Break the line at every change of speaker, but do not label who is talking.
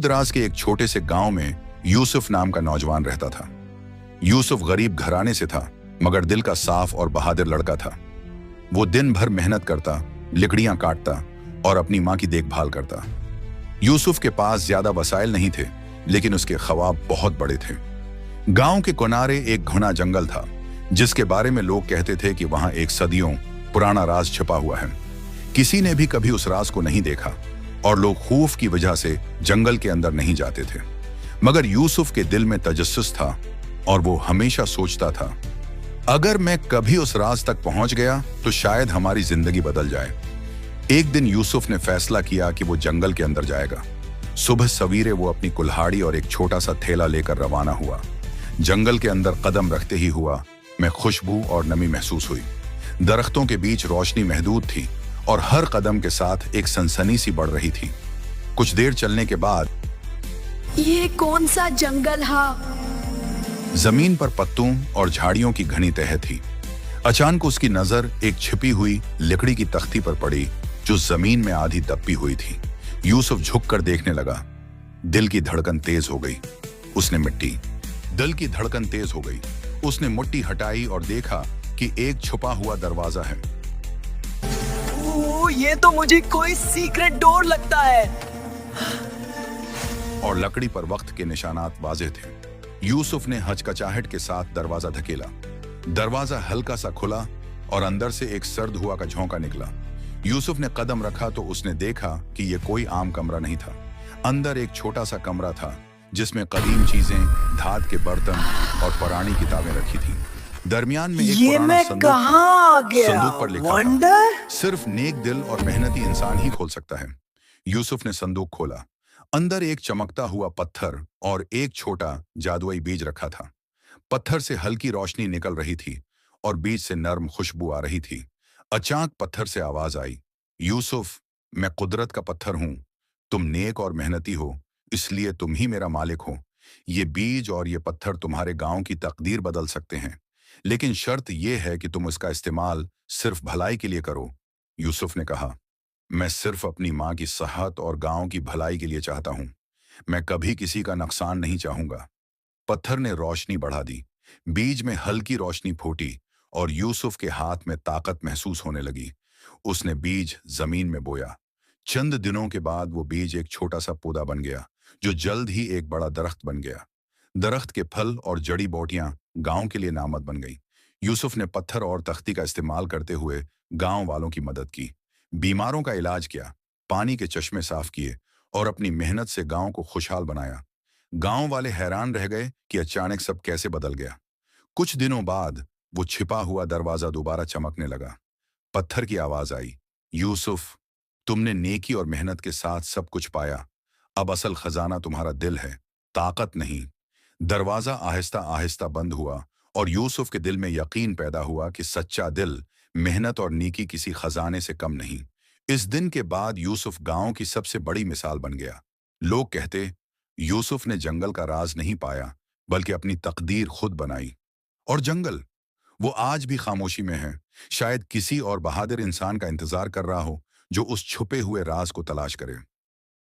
दराज के एक छोटे से गांव में यूसुफ नाम का नौजवान रहता था। यूसुफ गरीब घराने से था, मगर दिल का साफ और बहादुर लड़का था। वो दिन भर मेहनत करता, लकड़ियां काटता और अपनी मां की देखभाल करता। यूसुफ के पास ज्यादा वसाइल नहीं थे, लेकिन उसके ख्वाब बहुत बड़े थे। गांव के किनारे एक घना जंगल था, जिसके बारे में लोग कहते थे कि वहां एक सदियों पुराना राज छिपा हुआ है। किसी ने भी कभी उस राज को नहीं देखा और लोग खौफ की वजह से जंगल के अंदर नहीं जाते थे। मगर यूसुफ के दिल में तजस्सुस था और वो हमेशा सोचता था, अगर मैं कभी उस राज तक पहुंच गया तो शायद हमारी जिंदगी बदल जाए। एक दिन यूसुफ ने फैसला किया कि वो जंगल के अंदर जाएगा। सुबह सवेरे वो अपनी कुल्हाड़ी और एक छोटा सा थैला लेकर रवाना हुआ। जंगल के अंदर कदम रखते ही हुआ में खुशबू और नमी महसूस हुई। दरख्तों के बीच रोशनी महदूद थी और हर कदम के साथ एक सनसनी सी बढ़ रही थी। कुछ देर चलने के बाद
ये कौन सा जंगल है?
जमीन पर पत्तों और झाड़ियों की घनी तह थी। अचानक उसकी नजर एक छिपी हुई लकड़ी की तख्ती पर पड़ी, जो जमीन में आधी दबी हुई थी। यूसुफ झुककर देखने लगा। दिल की धड़कन तेज हो गई। उसने मुट्ठी हटाई और देखा कि एक छुपा हुआ दरवाजा है।
ये तो मुझे कोई सीक्रेट डोर लगता है।
और लकड़ी पर वक्त के निशानात वाज़ेह थे। यूसुफ ने हचकचाहट के साथ दरवाजा धकेला। दरवाजा हल्का सा खुला और अंदर से एक सर्द हुआ का झोंका निकला। यूसुफ ने कदम रखा तो उसने देखा कि यह कोई आम कमरा नहीं था। अंदर एक छोटा सा कमरा था, जिसमें कदीम चीजें, धात के बर्तन और पुरानी किताबें रखी थीं। दरमियान में एक पुराना संदूक पर लिखा था, सिर्फ नेक दिल और मेहनती इंसान ही खोल सकता है। यूसुफ ने संदूक खोला। अंदर एक चमकता हुआ पत्थर और एक छोटा जादुई बीज रखा था। पत्थर से हल्की रोशनी निकल रही थी और बीज से नर्म खुशबू आ रही थी। अचानक पत्थर से आवाज आई, यूसुफ, मैं कुदरत का पत्थर हूं। तुम नेक और मेहनती हो, इसलिए तुम ही मेरा मालिक हो। ये बीज और ये पत्थर तुम्हारे गांव की तकदीर बदल सकते हैं, लेकिन शर्त यह है कि तुम इसका इस्तेमाल सिर्फ भलाई के लिए करो। यूसुफ ने कहा, मैं सिर्फ अपनी माँ की सेहत और गांव की भलाई के लिए चाहता हूं। मैं कभी किसी का नुकसान नहीं चाहूंगा। पत्थर ने रोशनी बढ़ा दी। बीज में हल्की रोशनी फूटी और यूसुफ के हाथ में ताकत महसूस होने लगी। उसने बीज जमीन में बोया। चंद दिनों के बाद वो बीज एक छोटा सा पौधा बन गया, जो जल्द ही एक बड़ा दरख्त बन गया। दरख्त के फल और जड़ी बूटियां गांव के लिए नामत बन गई। यूसुफ ने पत्थर और तख्ती का इस्तेमाल करते हुए गांव वालों की मदद की, बीमारों का इलाज किया, पानी के चश्मे साफ किए और अपनी मेहनत से गांव को खुशहाल बनाया। गांव वाले हैरान रह गए कि अचानक सब कैसे बदल गया। कुछ दिनों बाद वो छिपा हुआ दरवाजा दोबारा चमकने लगा। पत्थर की आवाज आई, यूसुफ, तुमने नेकी और मेहनत के साथ सब कुछ पाया। अब असल खजाना तुम्हारा दिल है, ताकत नहीं। दरवाजा आहिस्ता आहिस्ता बंद हुआ और यूसुफ के दिल में यकीन पैदा हुआ कि सच्चा दिल, मेहनत और नेकी किसी खजाने से कम नहीं। इस दिन के बाद यूसुफ गांव की सबसे बड़ी मिसाल बन गया। लोग कहते, यूसुफ ने जंगल का राज नहीं पाया, बल्कि अपनी तकदीर खुद बनाई। और जंगल, वो आज भी खामोशी में है, शायद किसी और बहादुर इंसान का इंतजार कर रहा हो, जो उस छुपे हुए राज को तलाश करे।